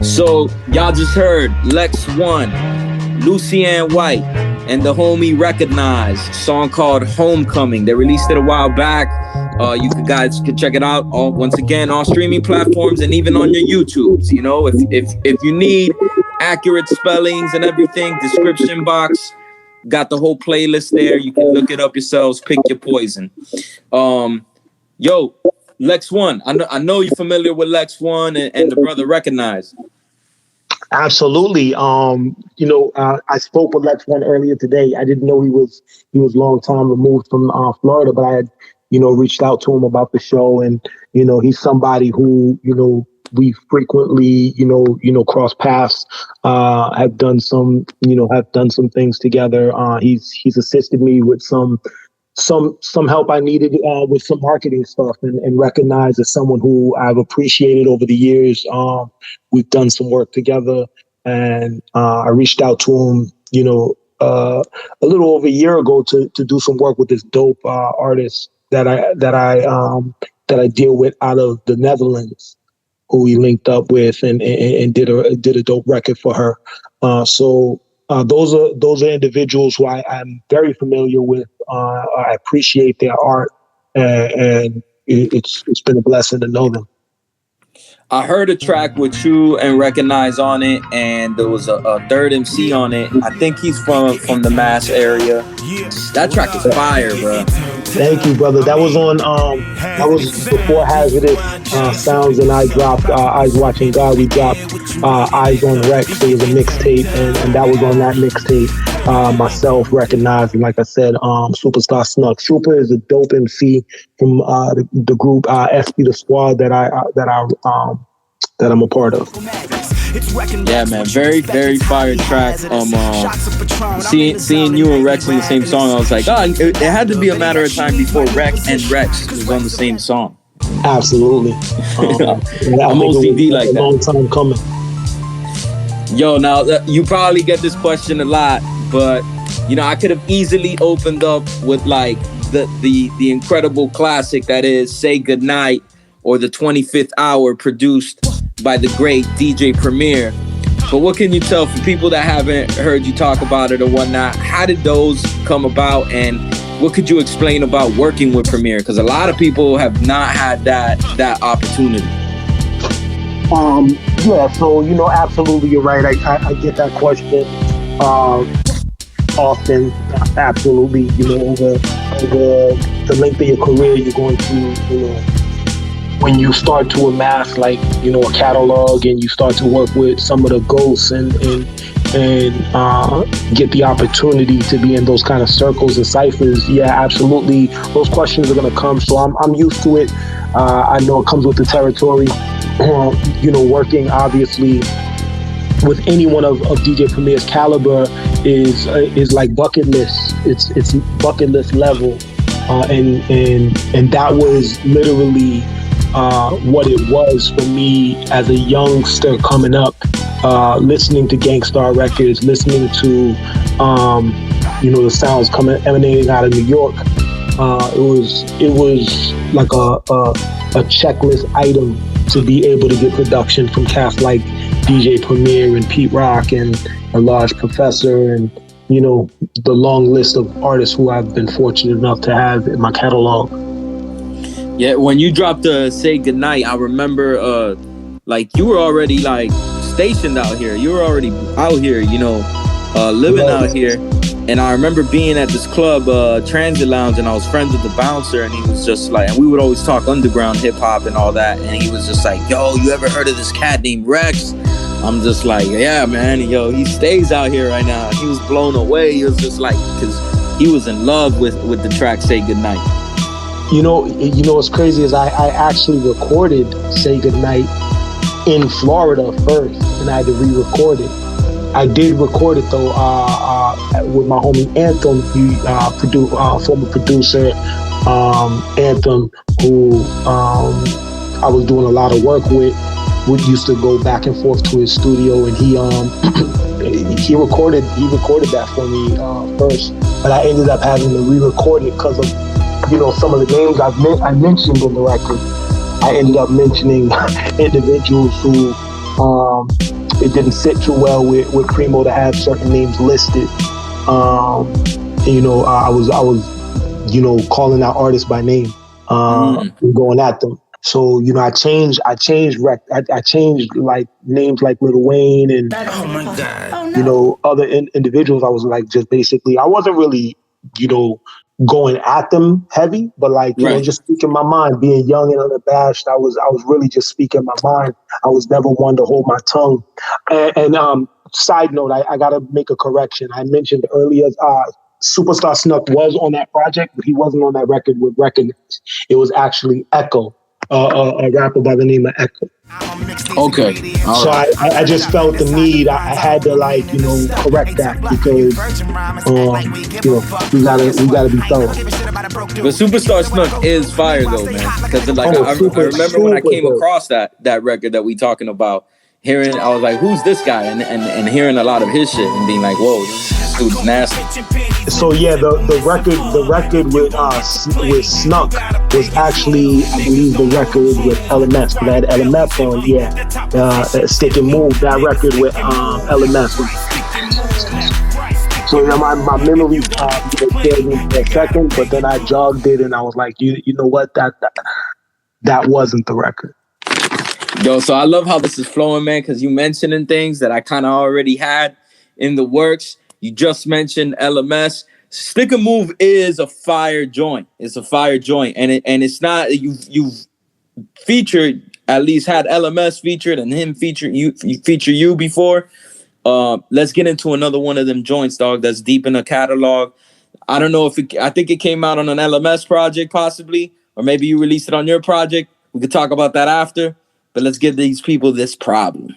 So y'all just heard Lex One, Lucianne White, and the homie Recognized, song called Homecoming. They released it a while back. You guys can check it out once again on streaming platforms and even on your YouTubes. You know, if you need accurate spellings and everything, description box, got the whole playlist there. You can look it up yourselves, pick your poison. Yo, Lex One, I know you're familiar with Lex One and the brother Recognized. Absolutely. I spoke with Lex One earlier today. I didn't know he was long time removed from Florida, but I had, reached out to him about the show, and, he's somebody who, we frequently, cross paths, have done some things together. He's assisted me with some help I needed with some marketing stuff, and recognized as someone who I've appreciated over the years. We've done some work together, and I reached out to him, a little over a year ago to do some work with this dope artist that I deal with out of the Netherlands, who we linked up with and did a dope record for her. So those are individuals who I'm very familiar with. I appreciate their art, and it's been a blessing to know them. I heard a track with you and Recognize on it, and there was a third MC on it. I think he's from the Mass area. That track is fire, bro. Thank you, brother. That was on that was before Hazardous Sounds, and I dropped Eyes Watching God. We dropped Eyes on REKS. It was a mixtape, and that was on that mixtape. Myself, Recognized, and like I said, Superstar Snuck. Super is a dope MC from the group SB the Squad that I'm a part of. Yeah, man, very, very fire track. Seeing you and Rex in the same song, I was like, it had to be a matter of time before Rex and Rex was on the same song. Absolutely. I'm OCD like that. Long time coming. Yo, now you probably get this question a lot, but I could have easily opened up with like the incredible classic that is Say Goodnight, or the 25th Hour, produced by the great DJ Premier. But what can you tell for people that haven't heard you talk about it or whatnot? How did those come about, and what could you explain about working with Premier? Because a lot of people have not had that opportunity. Yeah, so absolutely, you're right. I get that question often. Absolutely, over the length of your career, you're going to, when you start to amass like a catalog, and you start to work with some of the ghosts and get the opportunity to be in those kind of circles and ciphers, yeah, absolutely, those questions are going to come. So I'm used to it. I know it comes with the territory. Working obviously with anyone of DJ Premier's caliber is like bucket list. It's bucket list level, and that was literally what it was for me as a youngster coming up, listening to Gangstar Records, listening to the sounds emanating out of New York. It was like a checklist item to be able to get production from cast like DJ Premier and Pete Rock and a Large Professor, and the long list of artists who I've been fortunate enough to have in my catalog. Yeah, when you dropped Say Goodnight, I remember you were already like stationed out here. You were already out here, living out here. And I remember being at this club, Transit Lounge, and I was friends with the bouncer, and he was just like, and we would always talk underground hip hop and all that, and he was just like, yo, you ever heard of this cat named Rex? I'm just like, yeah, man, yo, he stays out here right now. He was blown away. He was just like, because he was in love with the track Say Goodnight. What's crazy is I actually recorded Say Goodnight in Florida first, and I had to re-record it. I did record it though with my homie Anthem, former producer Anthem, who I was doing a lot of work with. We used to go back and forth to his studio, and he recorded that for me first. But I ended up having to re-record it because of some of the names I mentioned in the record. I ended up mentioning individuals who it didn't sit too well with Primo to have certain names listed. And, you know, I was you know, calling out artists by name, and going at them. So, you know, I changed like names like Lil Wayne and, you know, other individuals. I was like, just basically, I wasn't really, you know, going at them heavy, but like, you know, just speaking my mind, being young and unabashed. I was really just speaking my mind. I was never one to hold my tongue. And side note, I gotta make a correction. I mentioned earlier, Superstar Snuck was on that project, but he wasn't on that record with Recognize. It was actually Echo, a rapper by the name of Echo. Okay. So I just felt the need. I had to, like, you know, correct that because you know, we gotta be thorough. But Superstar Snuck is fire though, man. Because like I remember when I came across that record that we talking about, hearing, I was like, who's this guy? And hearing a lot of his shit and being like, whoa, this dude's nasty. So yeah, the record with Snuck was actually, I believe, the record with LMS. But I had LMS on, Stick and Move, that record with LMS. So you know, my memory failed me for a second, but then I jogged it and I was like, you know what, that wasn't the record. Yo, so I love how this is flowing, man, because you mentioning things that I kind of already had in the works. You just mentioned LMS. Stick and Move is a fire joint. It's a fire joint, and it's not, you've featured, at least had LMS featured and him feature you before. Let's get into another one of them joints, dog. That's deep in the catalog. I don't know I think it came out on an LMS project possibly, or maybe you released it on your project. We could talk about that after. But let's give these people This Problem.